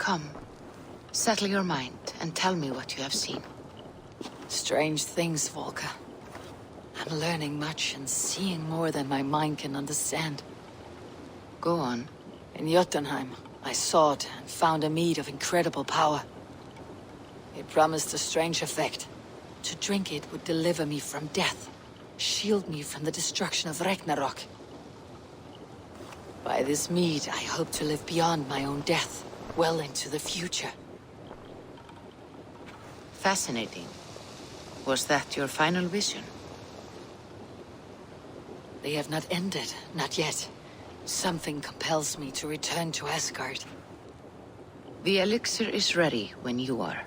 Come, settle your mind and tell me what you have seen. Strange things, Volker. I'm learning much and seeing more than my mind can understand. Go on. In Jotunheim, I sought and found a mead of incredible power. It promised a strange effect. To drink it would deliver me from death, shield me from the destruction of Ragnarok. By this mead, I hope to live beyond my own death, well into the future. Fascinating. Was that your final vision? They have not ended, not yet. Something compels me to return to Asgard. The elixir is ready when you are.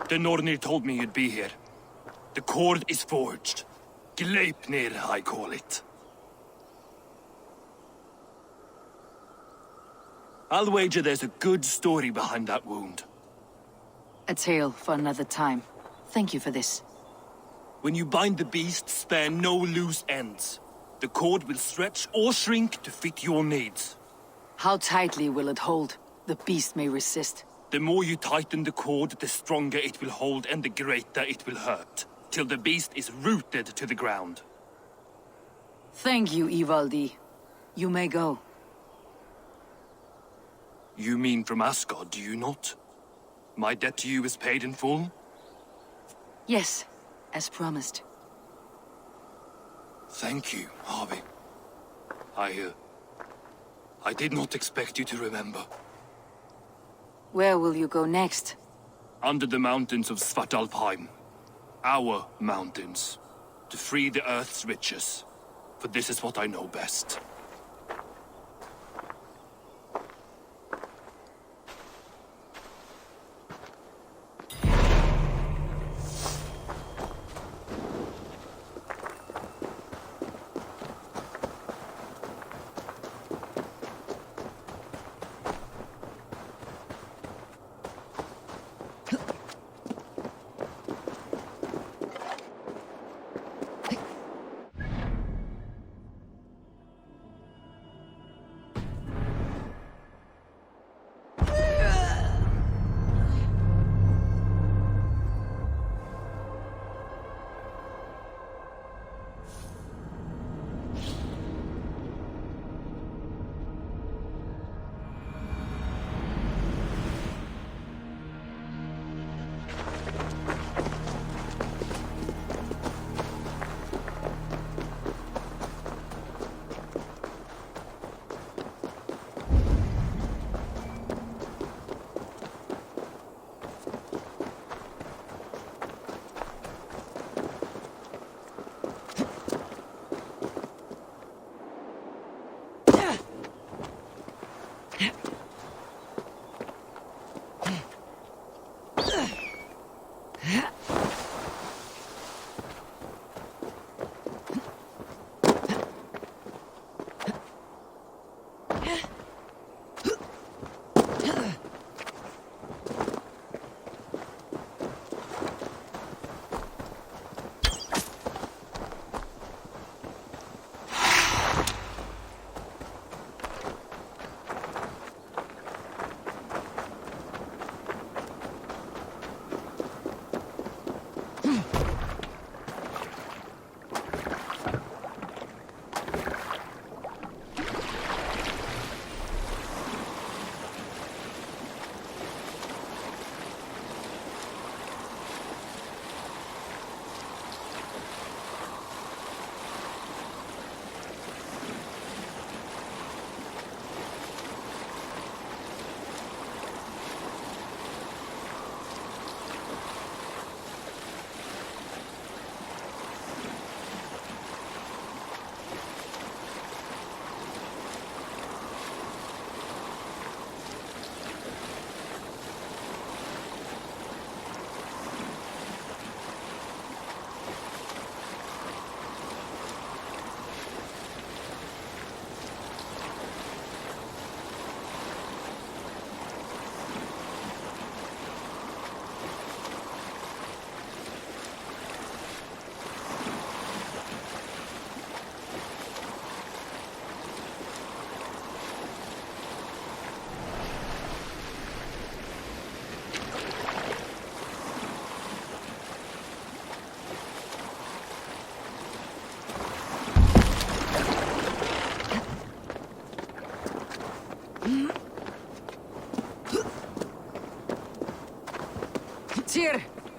The Nornir told me you'd be here. The cord is forged. Gleipnir, I call it. I'll wager there's a good story behind that wound. A tale for another time. Thank you for this. When you bind the beast, spare no loose ends. The cord will stretch or shrink to fit your needs. How tightly will it hold? The beast may resist. The more you tighten the cord, the stronger it will hold and the greater it will hurt, till the beast is rooted to the ground. Thank you, Ivaldi. You may go. You mean from Asgard, do you not? My debt to you is paid in full? Yes, as promised. Thank you, Harvey. I did not expect you to remember. Where will you go next? Under the mountains of Svartalfheim. Our mountains. To free the Earth's riches. For this is what I know best.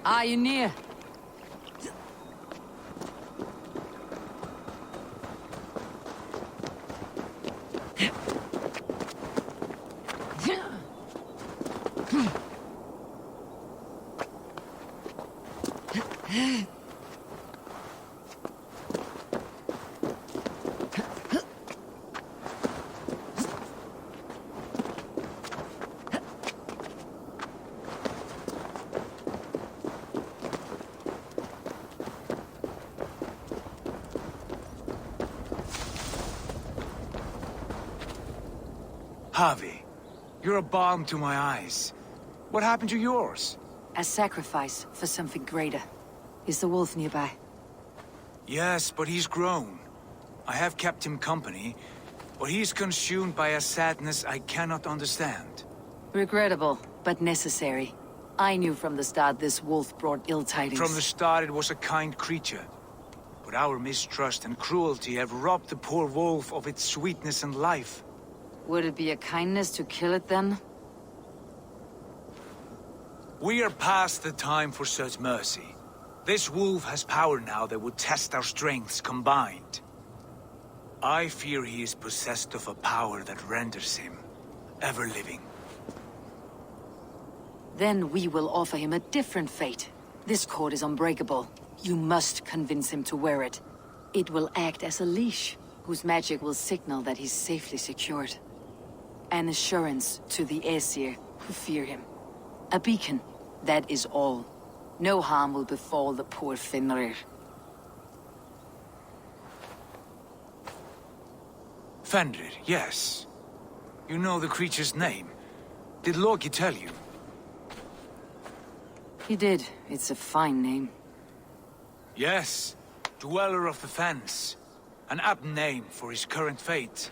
Are you near? Harvey, you're a balm to my eyes. What happened to yours? A sacrifice for something greater. Is the wolf nearby? Yes, but he's grown. I have kept him company, but he's consumed by a sadness I cannot understand. Regrettable, but necessary. I knew from the start this wolf brought ill tidings. From the start it was a kind creature. But our mistrust and cruelty have robbed the poor wolf of its sweetness and life. Would it be a kindness to kill it then? We are past the time for such mercy. This wolf has power now that would test our strengths combined. I fear he is possessed of a power that renders him ever-living. Then we will offer him a different fate. This cord is unbreakable. You must convince him to wear it. It will act as a leash, whose magic will signal that he's safely secured. An assurance to the Aesir who fear him. A beacon, that is all. No harm will befall the poor FENRIR. FENRIR, yes. You know the creature's name. Did Loki tell you? He did. It's a fine name. Yes. Dweller of the Fens. An apt name for his current fate.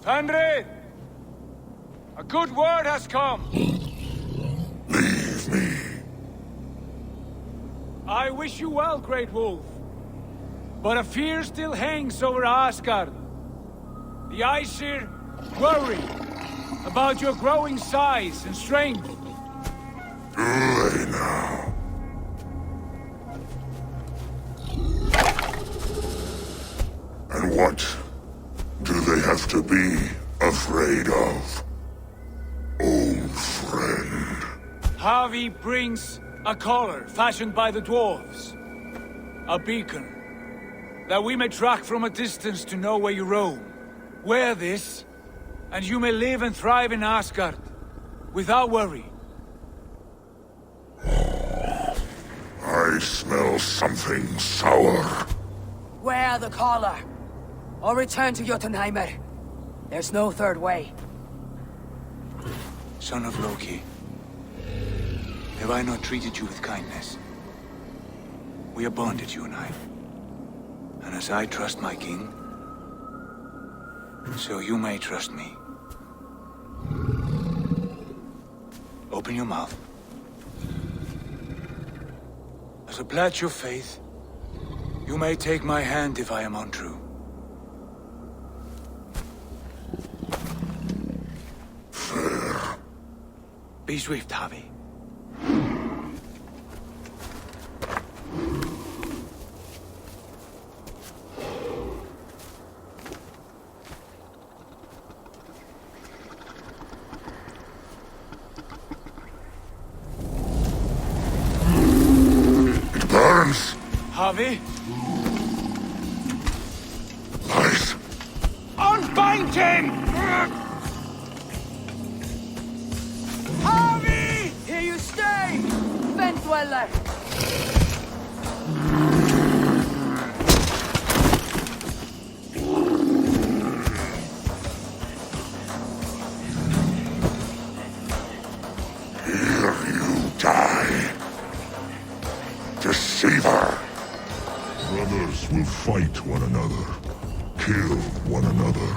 FENRIR! A good word has come! Leave me. I wish you well, Great Wolf. But a fear still hangs over Asgard. The Aesir worry about your growing size and strength. Do they now? And what do they have to be afraid of? Old friend. Harvey brings a collar fashioned by the dwarves. A beacon. That we may track from a distance to know where you roam. Wear this, and you may live and thrive in Asgard, without worry. I smell something sour. Wear the collar, or return to Jotunheimer. There's no third way. Son of Loki, have I not treated you with kindness? We are bonded, you and I. And as I trust my king, so you may trust me. Open your mouth. As a pledge of faith, you may take my hand if I am untrue. Fair. Be swift, Harvey. Burns. Harvey? Lies. Unbind him! Harvey! Here you stay! Fen Dweller! Here you die. Deceiver. Brothers will fight one another. Kill one another.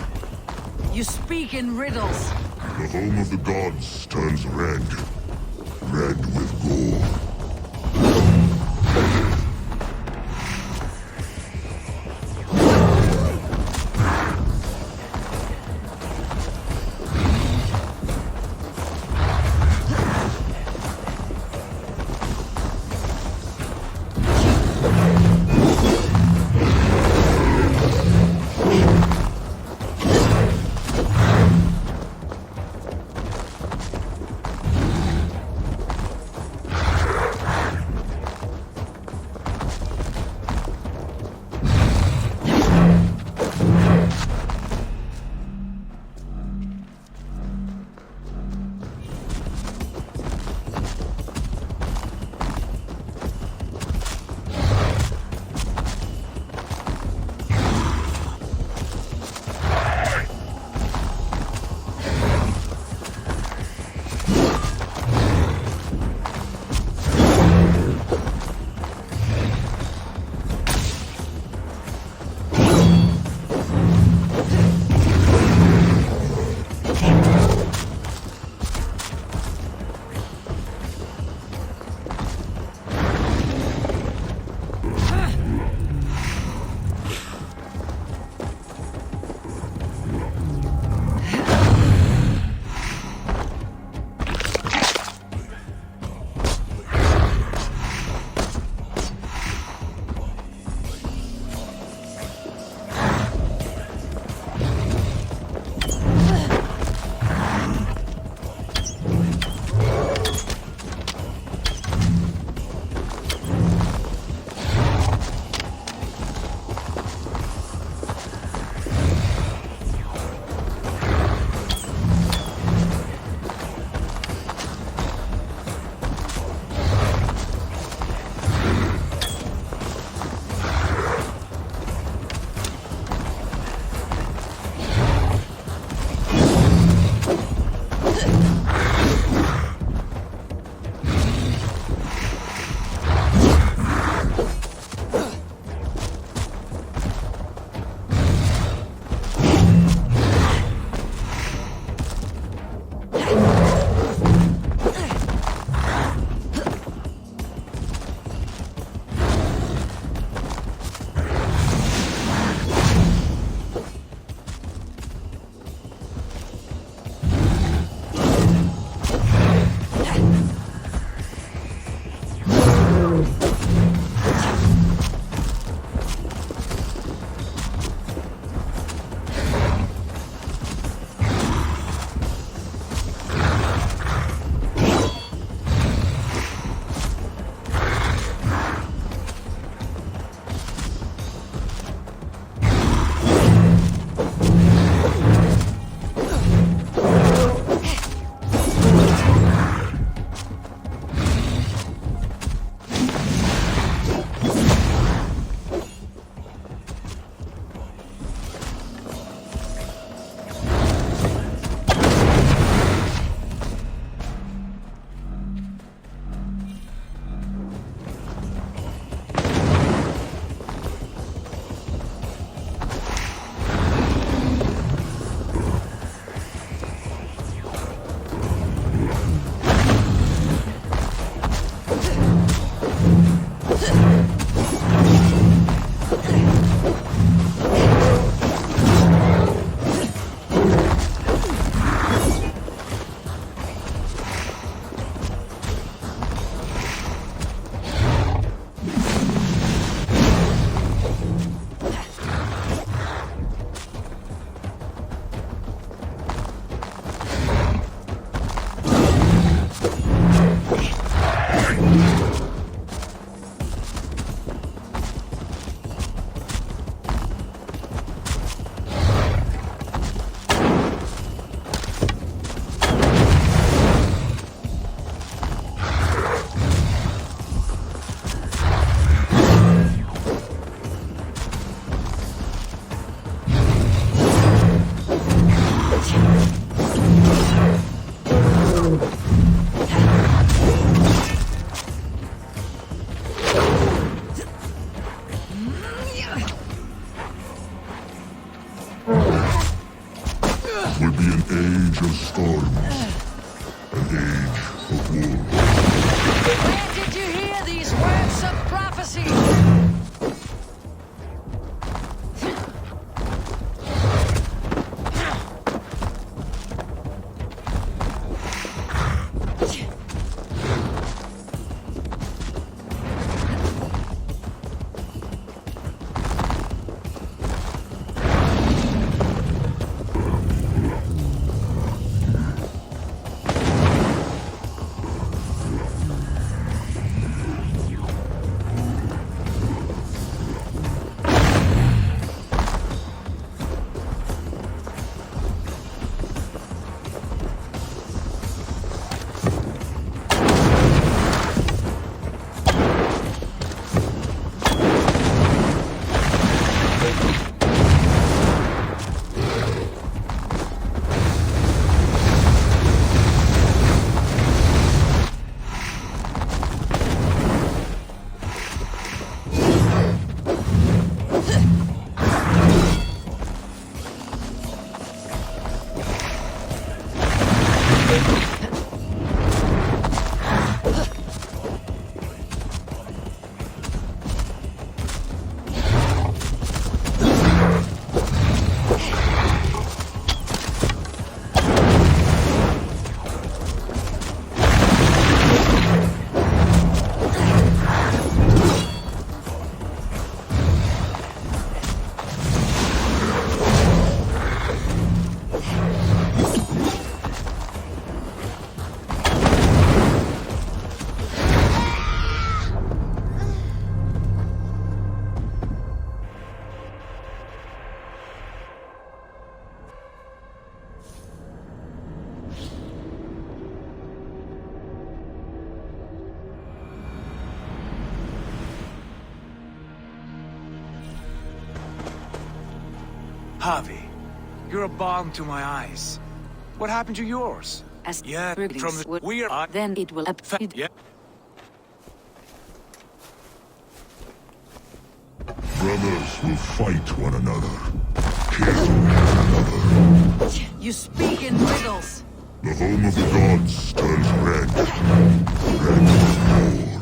You speak in riddles. The home of the gods turns red. Red with gore. Harvey, you're a balm to my eyes. What happened to yours? As Yeah, from the... would, We are... then it will affect. Yeah. Brothers will fight one another. Kill one another. You speak in riddles. The home of the gods turns red. Red with war.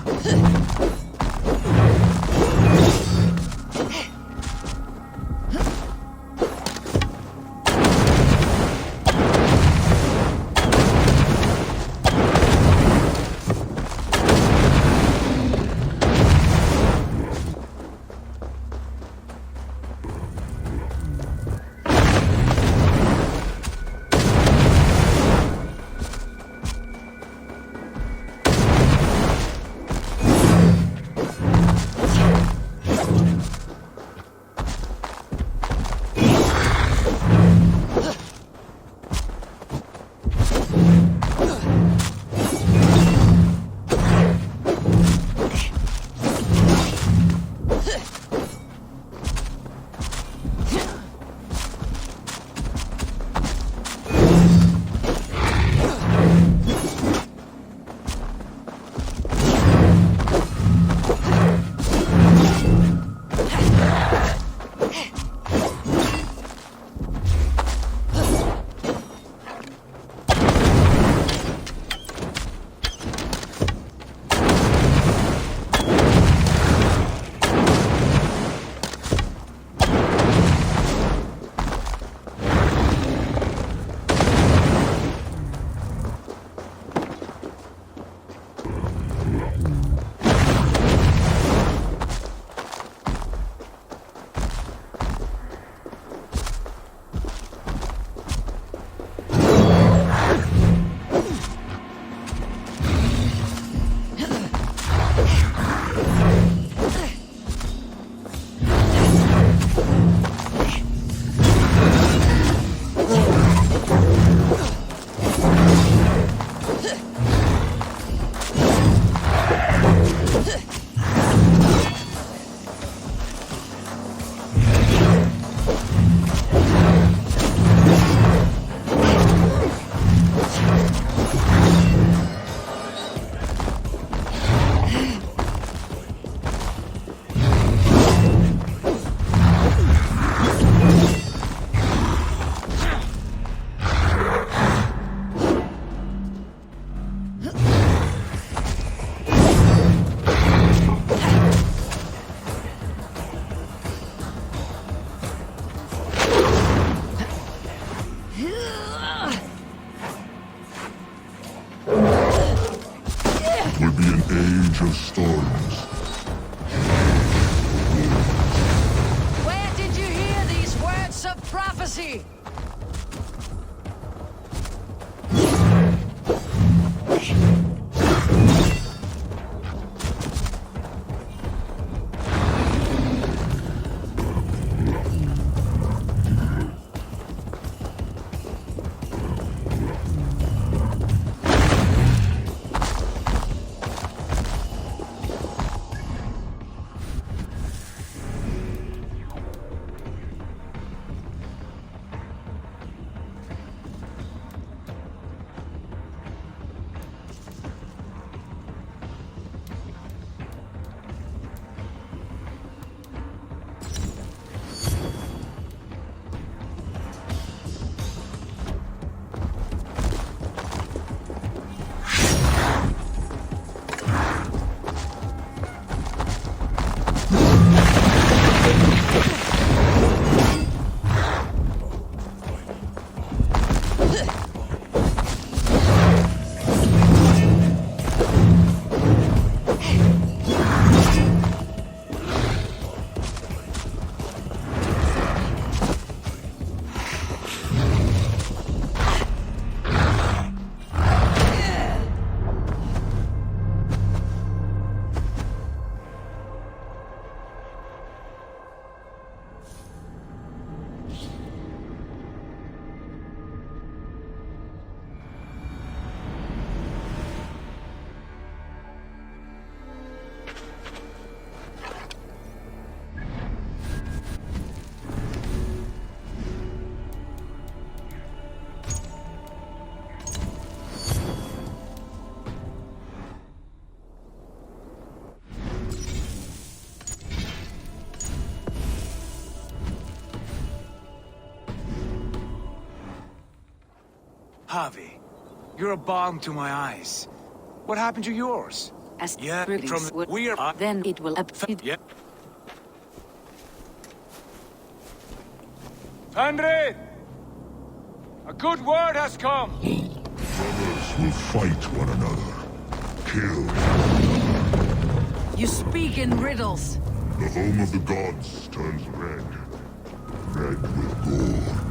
Will be an age of storms. Where did you hear these words of prophecy? Javi, you're a balm to my eyes. What happened to yours? As Yeah, greetings from would- we are. then it will upfeed. Yeah. Fenrir! A good word has come! Brothers will fight one another. Kill. You speak in riddles. The home of the gods turns red. Red with gore.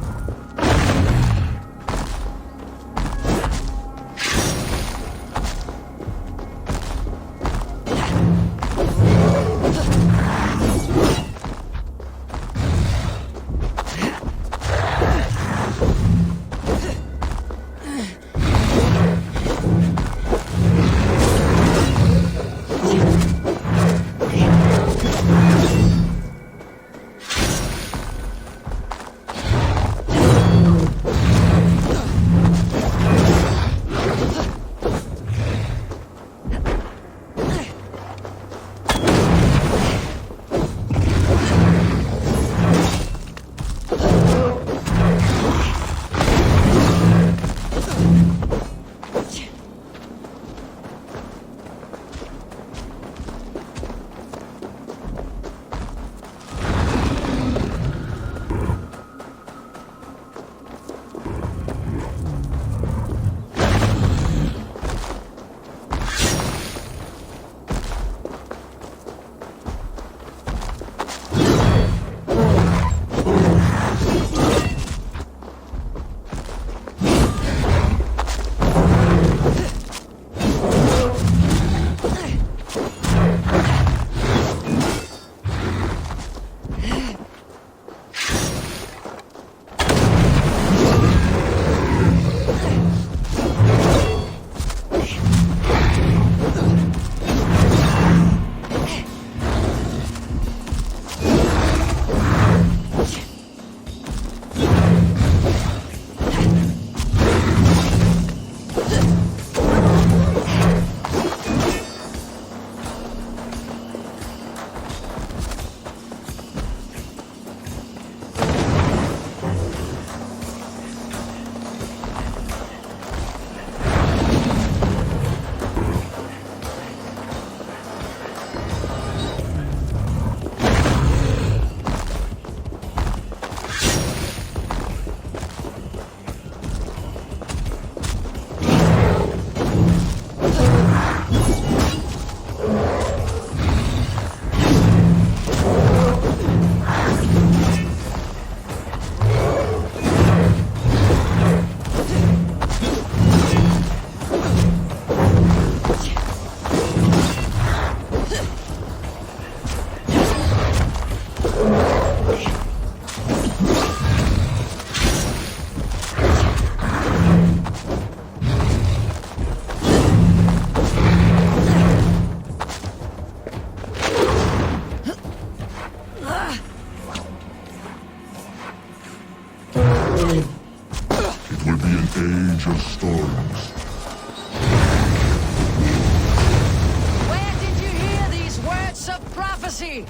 age of storms. Where did you hear these words of prophecy?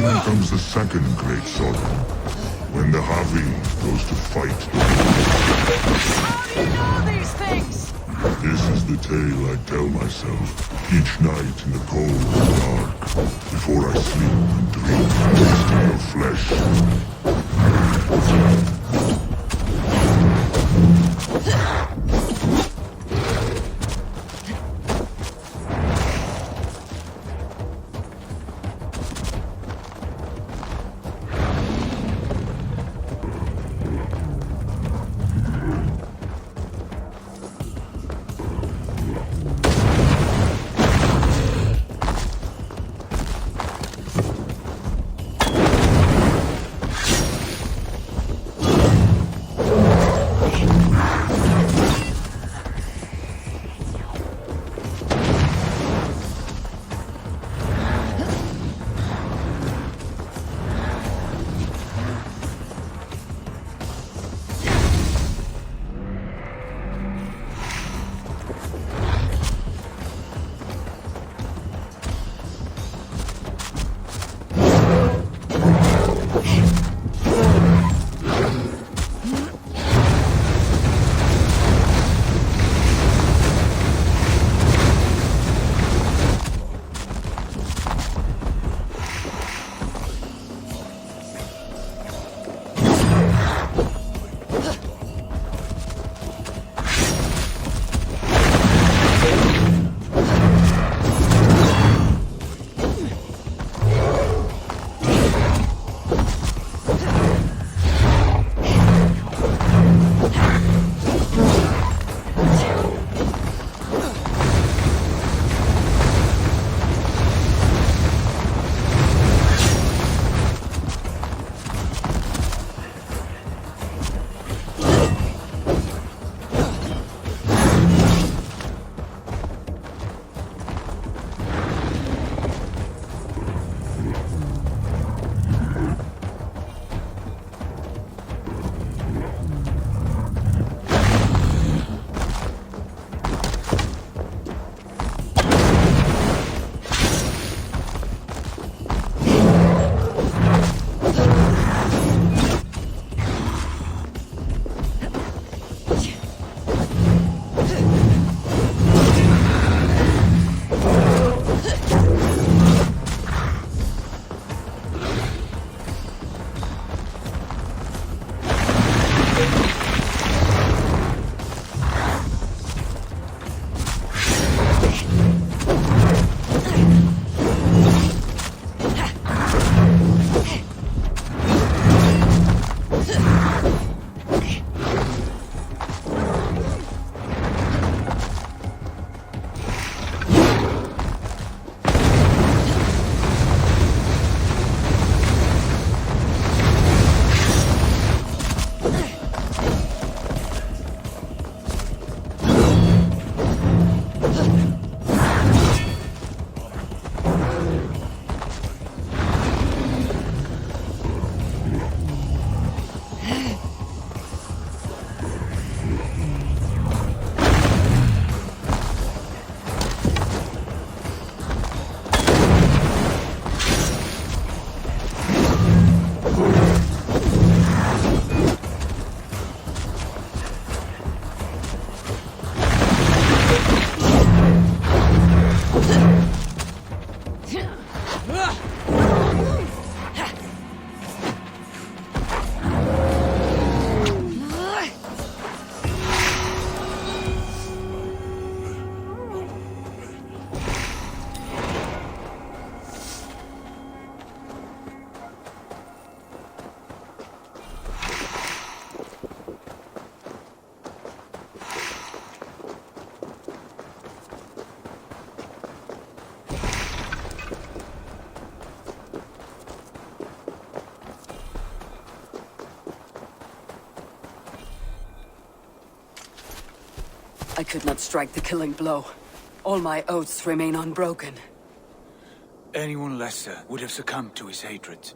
Then comes the second great sorrow, when the Havi goes to fight. How do you know these things? This is the tale I tell myself each night in the cold and dark, before I sleep and dream of tasting your flesh. I could not strike the killing blow. All my oaths remain unbroken. Anyone lesser would have succumbed to his hatred.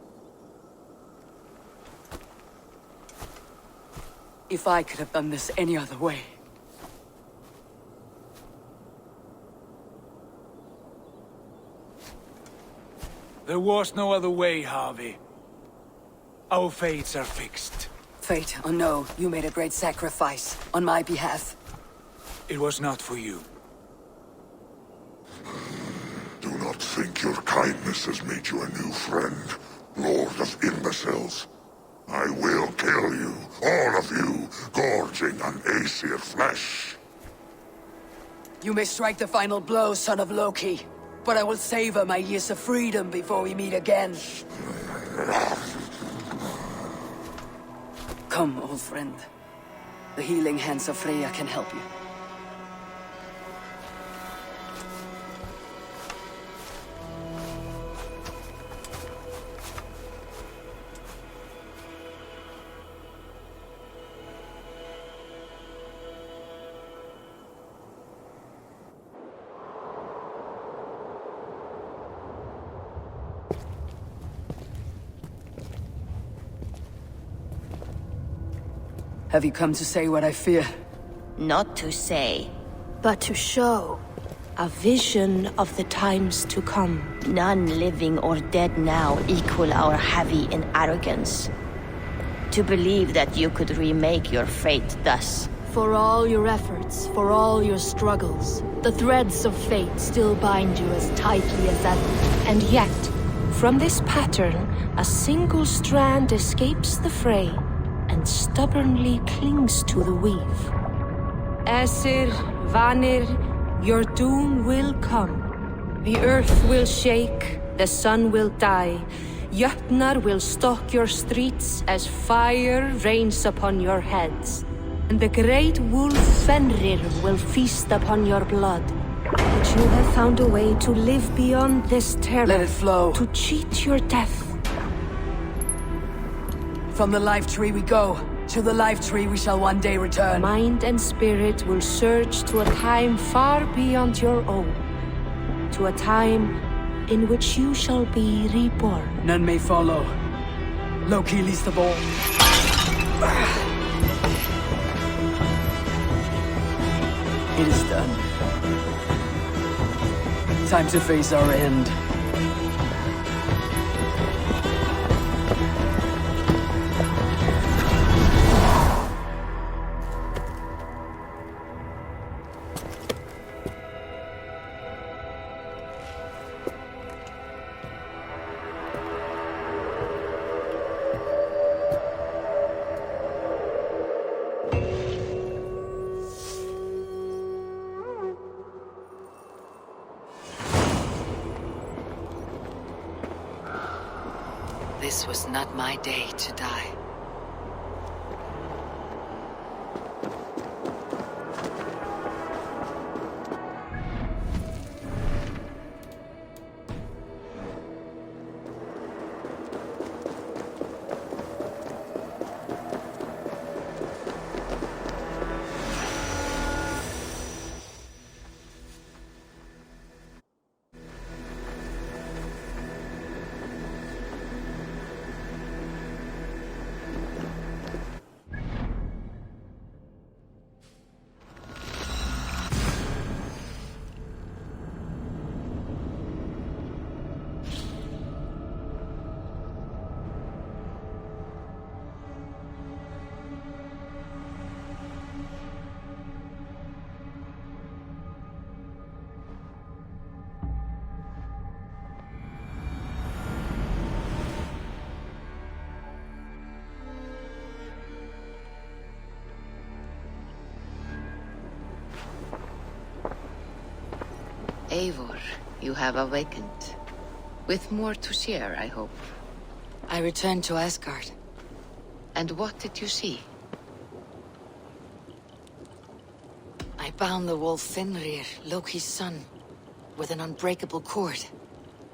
If I could have done this any other way. There was no other way, Harvey. Our fates are fixed. Fate, oh no, you made a great sacrifice on my behalf. It was not for you. Do not think your kindness has made you a new friend, Lord of Imbeciles. I will kill you, all of you, gorging on Aesir flesh. You may strike the final blow, son of Loki, but I will savor my years of freedom before we meet again. Come, old friend. The healing hands of Freya can help you. Have you come to say what I fear? Not to say, but to show. a vision of the times to come. None living or dead now equal our heavy in arrogance. To believe that you could remake your fate thus. For all your efforts, for all your struggles, the threads of fate still bind you as tightly as ever. And yet, from this pattern, a single strand escapes the fray and stubbornly clings to the weave. Aesir, Vanir, your doom will come. The earth will shake, the sun will die. Jötnar will stalk your streets as fire rains upon your heads. And the great wolf Fenrir will feast upon your blood. But you have found a way to live beyond this terror. Let it flow. To cheat your death. From the life tree we go. To the life tree we shall one day return. Mind and spirit will surge to a time far beyond your own. To a time in which you shall be reborn. None may follow. Loki least of all. It is done. Time to face our end. This was not my day to die. Eivor, you have awakened. With more to share, I hope. I returned to Asgard. And what did you see? I bound the wolf Fenrir, Loki's son, with an unbreakable cord.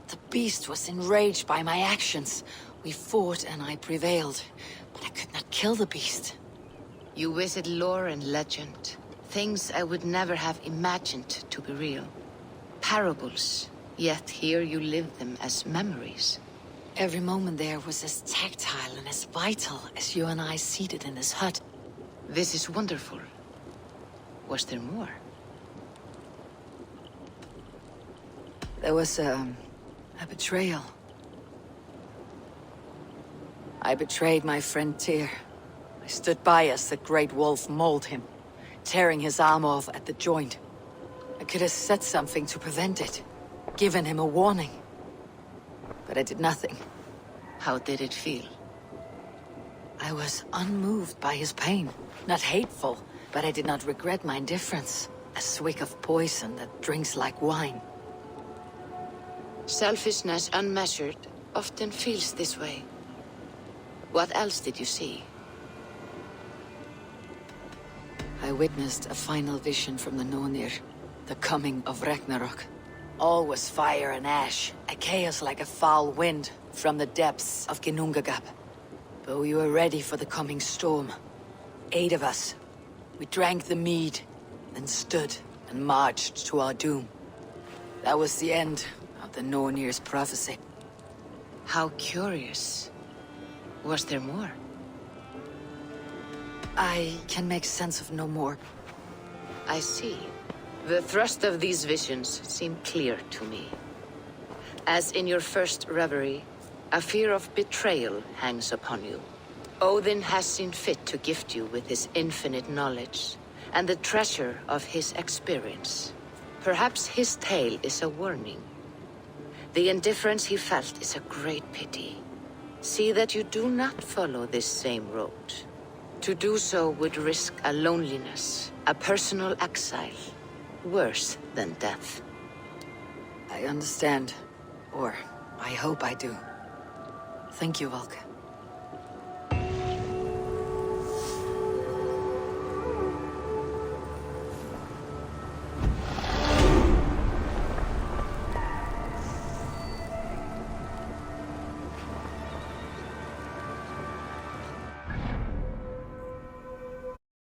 The beast was enraged by my actions. We fought and I prevailed, but I could not kill the beast. You visit lore and legend. Things I would never have imagined to be real. Parables, yet here you live them as memories. Every moment there was as tactile and as vital as you and I seated in this hut. This is wonderful. Was there more? There was a betrayal. I betrayed my friend Tyr. I stood by as the great wolf mauled him, tearing his arm off at the joint. I could have said something to prevent it, given him a warning. But I did nothing. How did it feel? I was unmoved by his pain. Not hateful, but I did not regret my indifference. A swig of poison that drinks like wine. Selfishness unmeasured often feels this way. What else did you see? I witnessed a final vision from the Nornir, the coming of Ragnarok. All was fire and ash, a chaos like a foul wind from the depths of Ginnungagap. But we were ready for the coming storm. 8 of us. We drank the mead, then stood and marched to our doom. That was the end of the Nornir's prophecy. How curious. Was there more? I can make sense of no more. I see. The thrust of these visions seem clear to me. As in your first reverie, a fear of betrayal hangs upon you. Odin has seen fit to gift you with his infinite knowledge, and the treasure of his experience. Perhaps his tale is a warning. The indifference he felt is a great pity. See that you do not follow this same road. To do so would risk a loneliness, a personal exile, worse than death. I understand. Or, I hope I do. Thank you, Valka.